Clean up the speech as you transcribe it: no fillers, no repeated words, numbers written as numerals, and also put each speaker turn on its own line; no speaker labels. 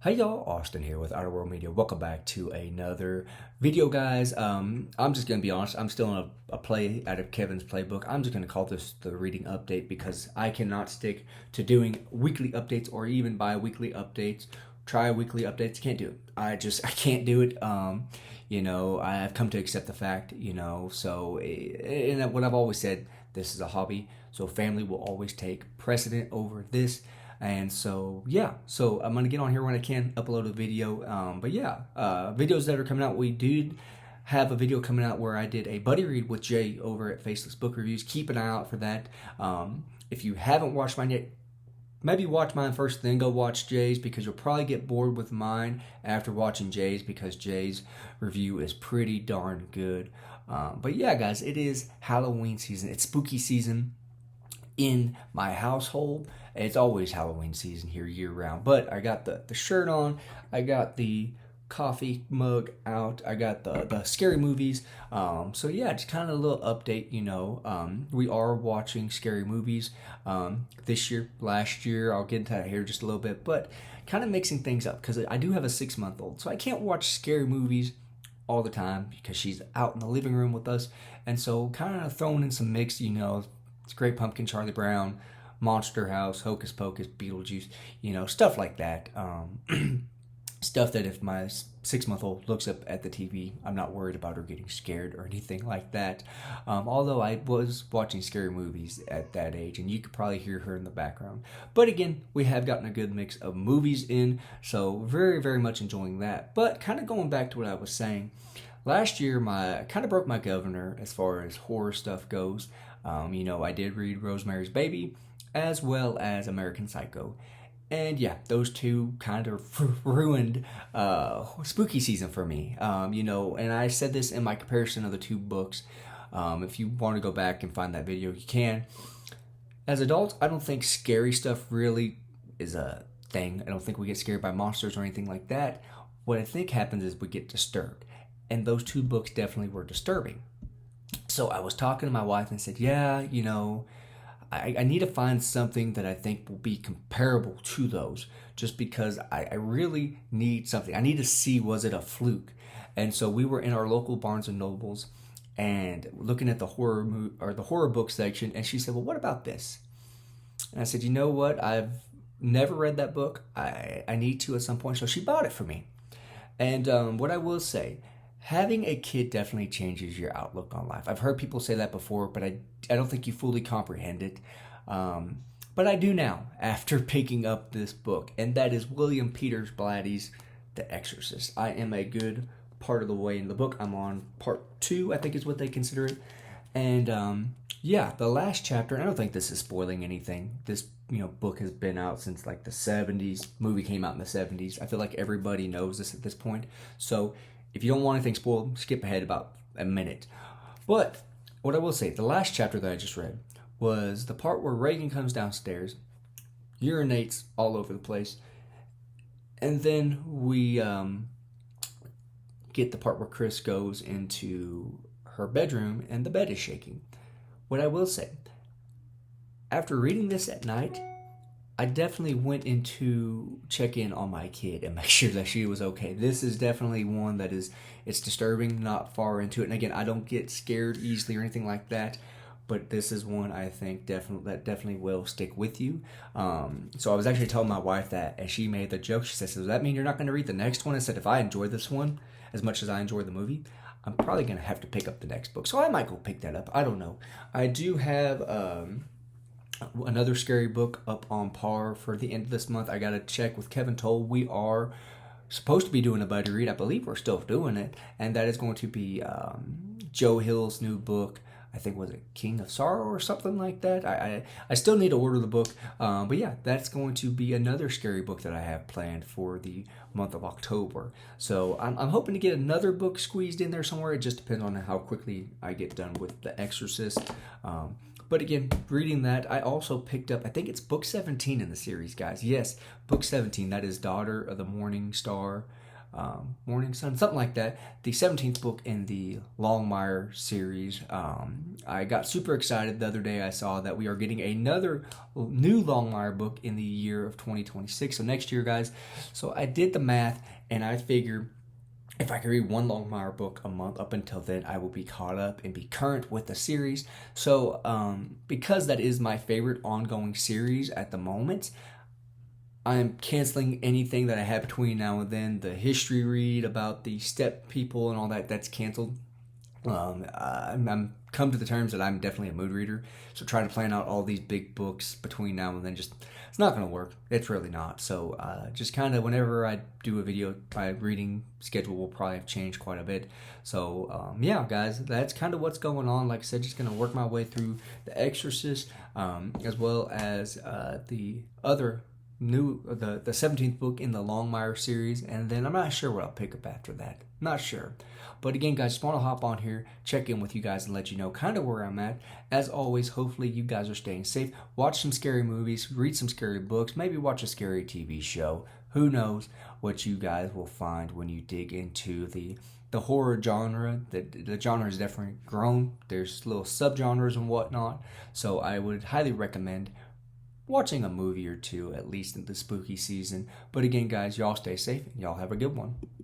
Hey y'all, Austin here with Outer World Media. Welcome back to another video, guys. I'm just gonna be honest. I'm still in a play out of Kevin's playbook. I'm just gonna call this the reading update because I cannot stick to doing weekly updates or even bi-weekly updates. Try weekly updates. Can't do it. I can't do it. I've come to accept the fact. And what I've always said, this is a hobby, so family will always take precedent over this. And so I'm gonna get on here when I can, upload a video. Videos that are coming out. We did have a video coming out where I did a buddy read with Jay over at Faceless Book Reviews. Keep an eye out for that. If you haven't watched mine yet, maybe watch mine first, then go watch Jay's, because you'll probably get bored with mine after watching Jay's, because Jay's review is pretty darn good. But yeah, guys, it is Halloween season. It's spooky season in my household. It's always Halloween season here year round. But I got the shirt on. I got the coffee mug out. I got the scary movies. Just kind of a little update. We are watching scary movies this year, last year. I'll get into that here just a little bit, but kind of mixing things up because I do have a 6-month-old, so I can't watch scary movies all the time because she's out in the living room with us, and so kind of throwing in some mix. It's Great Pumpkin, Charlie Brown, Monster House, Hocus Pocus, Beetlejuice, stuff like that. Stuff that if my 6-month-old looks up at the TV, I'm not worried about her getting scared or anything like that. Although I was watching scary movies at that age, and you could probably hear her in the background. But again, we have gotten a good mix of movies in, so very, very much enjoying that. But kind of going back to what I was saying, last year I kind of broke my governor as far as horror stuff goes. I did read Rosemary's Baby as well as American Psycho. And yeah, those two kind of ruined spooky season for me. And I said this in my comparison of the two books. If you want to go back and find that video, you can. As adults, I don't think scary stuff really is a thing. I don't think we get scared by monsters or anything like that. What I think happens is we get disturbed. And those two books definitely were disturbing. So I was talking to my wife and said, I need to find something that I think will be comparable to those, just because I really need something. I need to see, was it a fluke? And so we were in our local Barnes and Nobles and looking at the horror book section, and she said, well, what about this? And I said, you know what? I've never read that book. I need to at some point. So she bought it for me. And what I will say, having a kid definitely changes your outlook on life. I've heard people say that before, but I don't think you fully comprehend it. But I do now, after picking up this book, and that is William Peters Blatty's The Exorcist. I am a good part of the way in the book. I'm on part 2, I think is what they consider it. And the last chapter, and I don't think this is spoiling anything. This book has been out since like the 70s. Movie came out in the 70s. I feel like everybody knows this at this point. So if you don't want anything spoiled, skip ahead about a minute. But what I will say, the last chapter that I just read was the part where Reagan comes downstairs, urinates all over the place, and then we get the part where Chris goes into her bedroom and the bed is shaking. What I will say, after reading this at night, I definitely went in to check in on my kid and make sure that she was okay. This is definitely one that it's disturbing, not far into it. And again, I don't get scared easily or anything like that, but this is one I think definitely will stick with you. So I was actually telling my wife that, and she made the joke. She said, so does that mean you're not going to read the next one? I said, if I enjoy this one as much as I enjoy the movie, I'm probably going to have to pick up the next book. So I might go pick that up. I don't know. I do have another scary book up on par for the end of this month. I gotta check with Kevin Toll. We are supposed to be doing a buddy read. I believe we're still doing it, and that is going to be Joe Hill's new book. I think, was it King of Sorrow or something like that? I still need to order the book, but yeah, that's going to be another scary book that I have planned for the month of October. So I'm hoping to get another book squeezed in there somewhere. It just depends on how quickly I get done with The Exorcist. But again, reading that, I also picked up, I think it's book 17 in the series, guys. Yes, book 17. That is Daughter of the Morning Star. Morning Sun, something like that. The 17th book in the Longmire series. I got super excited the other day. I saw that we are getting another new Longmire book in the year of 2026. So next year, guys. So I did the math, and I figured if I could read one Longmire book a month up until then, I will be caught up and be current with the series. So because that is my favorite ongoing series at the moment, I'm canceling anything that I had between now and then. The history read about the step people and all that, that's canceled. I'm come to the terms that I'm definitely a mood reader. So trying to plan out all these big books between now and then, just it's not going to work. It's really not. So just kind of whenever I do a video, my reading schedule will probably have changed quite a bit. So yeah, guys, that's kind of what's going on. Like I said, just going to work my way through The Exorcist, as well as the other the 17th book in the Longmire series, and then I'm not sure what I'll pick up after that. Not sure. But again, guys, just want to hop on here, check in with you guys, and let you know kind of where I'm at. As always, hopefully you guys are staying safe. Watch some scary movies, read some scary books, maybe watch a scary TV show. Who knows what you guys will find when you dig into the horror genre. The genre has definitely grown. There's little subgenres and whatnot. So I would highly recommend watching a movie or two, at least in the spooky season. But again, guys, y'all stay safe and y'all have a good one.